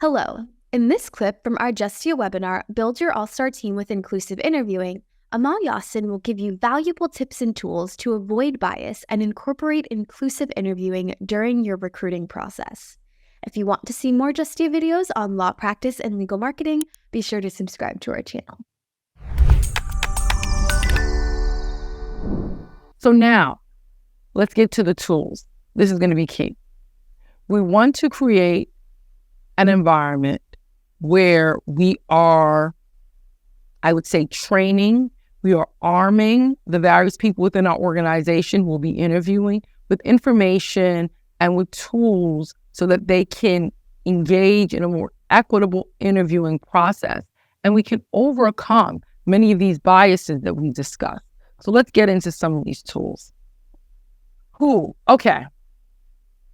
Hello. In this clip from our Justia webinar, Build Your All-Star Team with Inclusive Interviewing, Amal Yassin will give you valuable tips and tools to avoid bias and incorporate inclusive interviewing during your recruiting process. If you want to see more Justia videos on law practice and legal marketing, be sure to subscribe to our channel. So now, let's get to the tools. This is going to be key. We want to create an environment where we are, I would say, training, we are arming the various people within our organization we'll be interviewing with information and with tools so that they can engage in a more equitable interviewing process. And we can overcome many of these biases that we discussed. So let's get into some of these tools. Okay.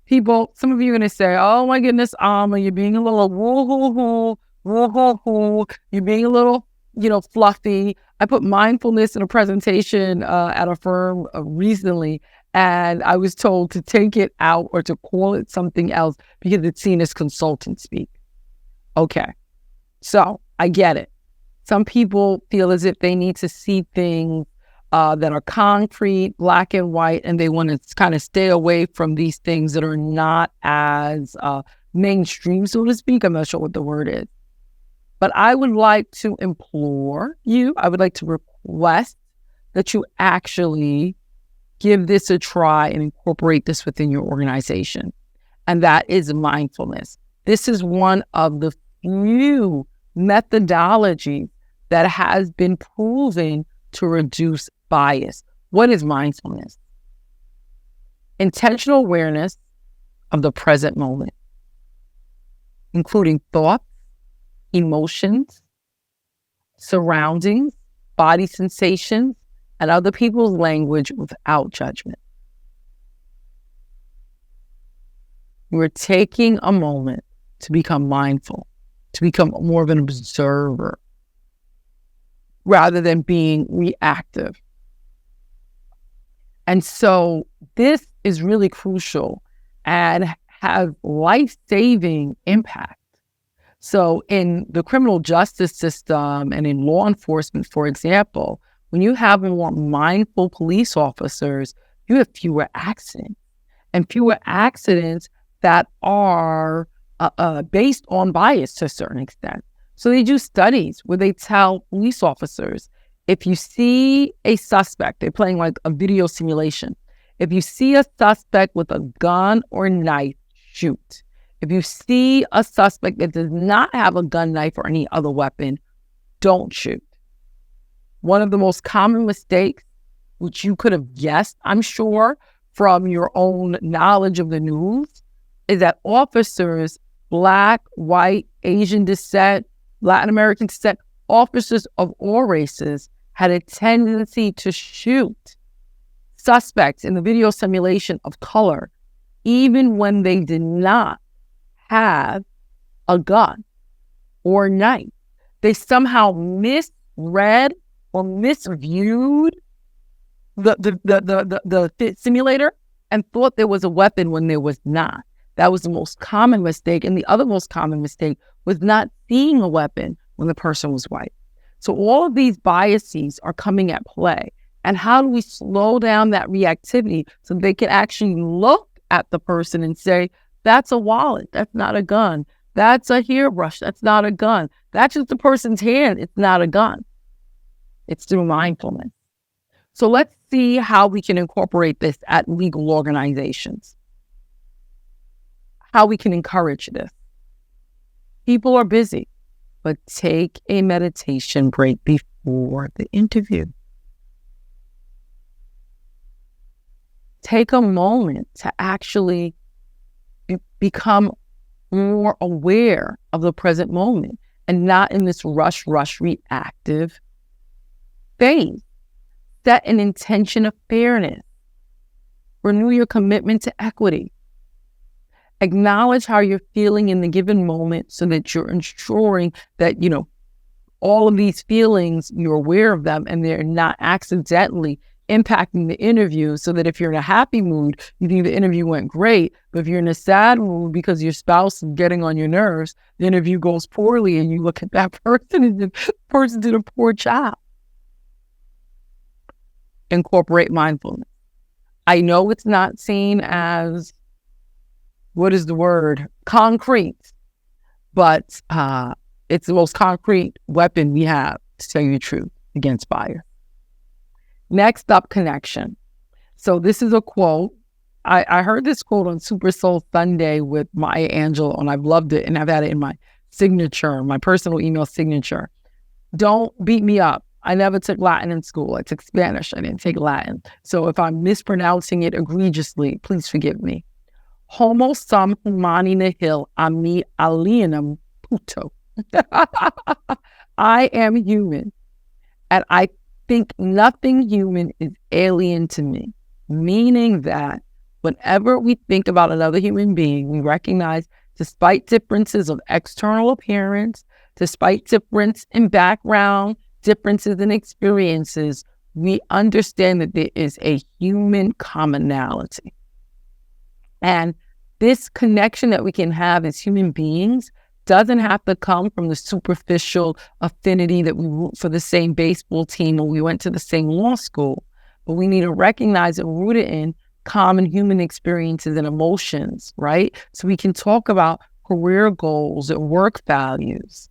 People, some of you are going to say, oh my goodness, Alma, you're being a little woo-hoo-hoo, woo-hoo-hoo. You're being a little, fluffy. I put mindfulness in a presentation at a firm recently, and I was told to take it out or to call it something else because it's seen as consultant speak. Okay, so I get it. Some people feel as if they need to see things that are concrete, black and white, and they want to kind of stay away from these things that are not as mainstream, so to speak. I'm not sure what the word is. But I would like to implore you, I would like to request that you actually give this a try and incorporate this within your organization. And that is mindfulness. This is one of the few methodologies that has been proven to reduce bias. What is mindfulness? Intentional awareness of the present moment, including thoughts, emotions, surroundings, body sensations, and other people's language without judgment. We're taking a moment to become mindful, to become more of an observer, rather than being reactive. And so this is really crucial and has life-saving impact. So in the criminal justice system and in law enforcement, for example, when you have more mindful police officers, you have fewer accidents that are based on bias to a certain extent. So they do studies where they tell police officers, if you see a suspect, they're playing like a video simulation. If you see a suspect with a gun or knife, shoot. If you see a suspect that does not have a gun, knife, or any other weapon, don't shoot. One of the most common mistakes, which you could have guessed, I'm sure, from your own knowledge of the news, is that officers, Black, white, Asian descent, Latin American descent, officers of all races had a tendency to shoot suspects in the video simulation of color, even when they did not have a gun or knife. They somehow misread or misviewed the simulator and thought there was a weapon when there was not. That was the most common mistake. And the other most common mistake was not seeing a weapon when the person was white. So all of these biases are coming at play. And how do we slow down that reactivity so they can actually look at the person and say, that's a wallet, that's not a gun. That's a hairbrush, that's not a gun. That's just the person's hand, it's not a gun. It's through mindfulness. So let's see how we can incorporate this at legal organizations. How we can encourage this. People are busy, but take a meditation break before the interview. Take a moment to actually become more aware of the present moment and not in this rush, reactive phase. Set an intention of fairness. Renew your commitment to equity. Acknowledge how you're feeling in the given moment so that you're ensuring that, all of these feelings, you're aware of them and they're not accidentally impacting the interview, so that if you're in a happy mood, you think the interview went great. But if you're in a sad mood because your spouse is getting on your nerves, the interview goes poorly, and you look at that person and the person did a poor job. Incorporate mindfulness. I know it's not seen as, what is the word? Concrete, but it's the most concrete weapon we have, to tell you the truth, against bias. Next up, connection. So this is a quote. I heard this quote on Super Soul Sunday with Maya Angelou, and I've loved it, and I've had it in my signature, my personal email signature. Don't beat me up. I never took Latin in school. I took Spanish. I didn't take Latin. So if I'm mispronouncing it egregiously, please forgive me. Homo sum humani nihil a me alienum puto. I am human, and I think nothing human is alien to me, meaning that whenever we think about another human being, we recognize, despite differences of external appearance, despite difference in background, differences in experiences, we understand that there is a human commonality. And this connection that we can have as human beings doesn't have to come from the superficial affinity that we root for the same baseball team or we went to the same law school. But we need to recognize and root it in common human experiences and emotions, right? So we can talk about career goals and work values.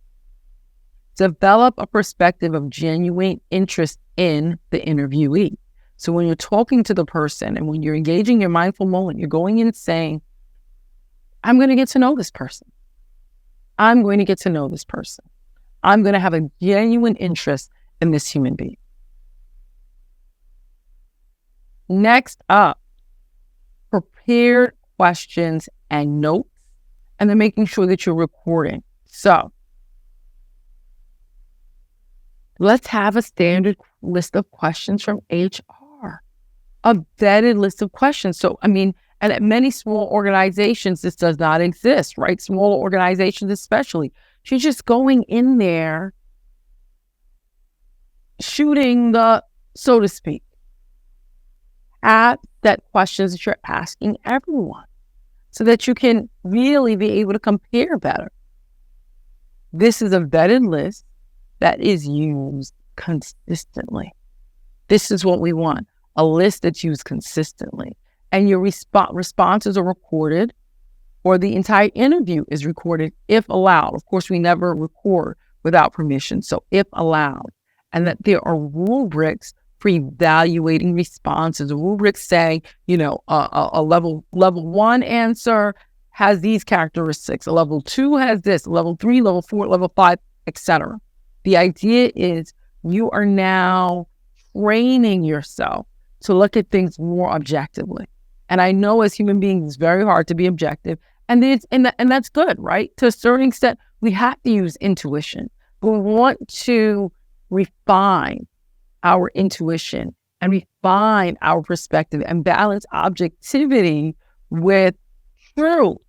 Develop a perspective of genuine interest in the interviewee. So when you're talking to the person and when you're engaging your mindful moment, you're going in saying, I'm going to get to know this person. I'm going to get to know this person. I'm going to have a genuine interest in this human being. Next up, prepared questions and notes, and then making sure that you're recording. So let's have a standard list of questions from HR, a vetted list of questions. So, and at many small organizations, this does not exist, right? Small organizations especially. She's just going in there, shooting the, so to speak. Add that questions that you're asking everyone so that you can really be able to compare better. This is a vetted list that is used consistently. This is what we want, a list that's used consistently. And your responses are recorded, or the entire interview is recorded if allowed. Of course, we never record without permission, so if allowed. And that there are rubrics for evaluating responses. A rubric saying, a level 1 answer has these characteristics. A level 2 has this. Level 3, level 4, level 5, etc. The idea is you are now training yourself to look at things more objectively. And I know as human beings, it's very hard to be objective. And that's good, right? To a certain extent, we have to use intuition. But we want to refine our intuition and refine our perspective and balance objectivity with true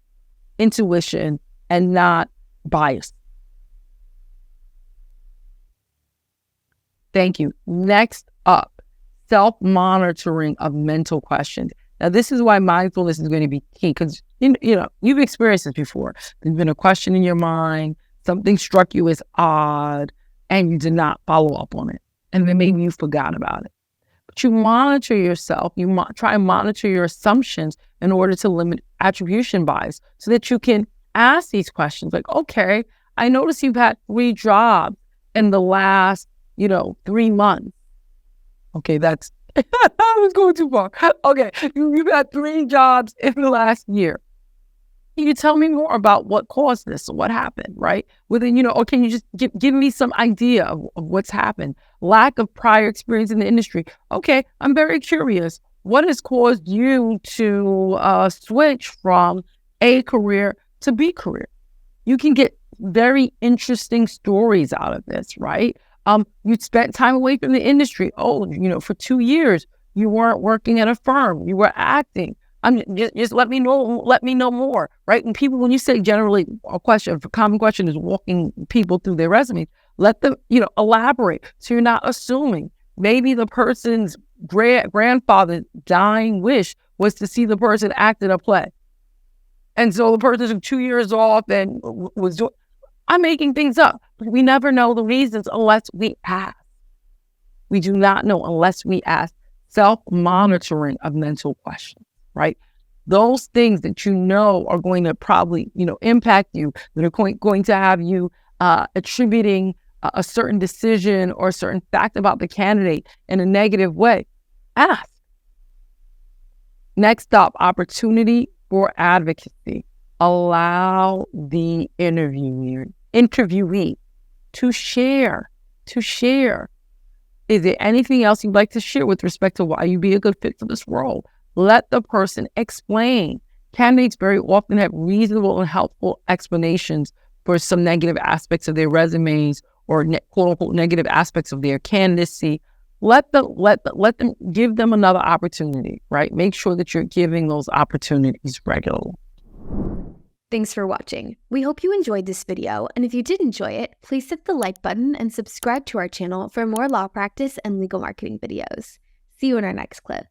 intuition and not bias. Thank you. Next up, self-monitoring of mental questions. Now, this is why mindfulness is going to be key, because you've experienced this before. There's been a question in your mind, something struck you as odd, and you did not follow up on it. And then maybe you forgot about it. But you monitor yourself, try and monitor your assumptions in order to limit attribution bias so that you can ask these questions like, okay, I noticed you've had 3 jobs in the last 3 months. Okay, that's, I was going too far. Okay, you've had 3 jobs in the last year. Can you tell me more about what caused this or what happened, right? Or can you just give me some idea of what's happened? Lack of prior experience in the industry. Okay, I'm very curious. What has caused you to switch from A career to B career? You can get very interesting stories out of this, right? You spent time away from the industry. For 2 years, you weren't working at a firm. You were acting. Just let me know more, right? And people, when you say generally a common question is walking people through their resumes, let them, elaborate. So you're not assuming. Maybe the person's grandfather's dying wish was to see the person act in a play. And so the person took 2 years off and was doing, I'm making things up, but we never know the reasons unless we ask. We do not know unless we ask. Self-monitoring of mental questions, right? Those things that you know are going to probably, impact you, that are going to have you attributing a certain decision or a certain fact about the candidate in a negative way. Ask. Next up, opportunity for advocacy. Allow the interviewee to share. Is there anything else you'd like to share with respect to why you'd be a good fit for this role? Let the person explain. Candidates very often have reasonable and helpful explanations for some negative aspects of their resumes or quote unquote negative aspects of their candidacy. Let them give them another opportunity, right? Make sure that you're giving those opportunities regularly. Thanks for watching. We hope you enjoyed this video, and if you did enjoy it, please hit the like button and subscribe to our channel for more law practice and legal marketing videos. See you in our next clip.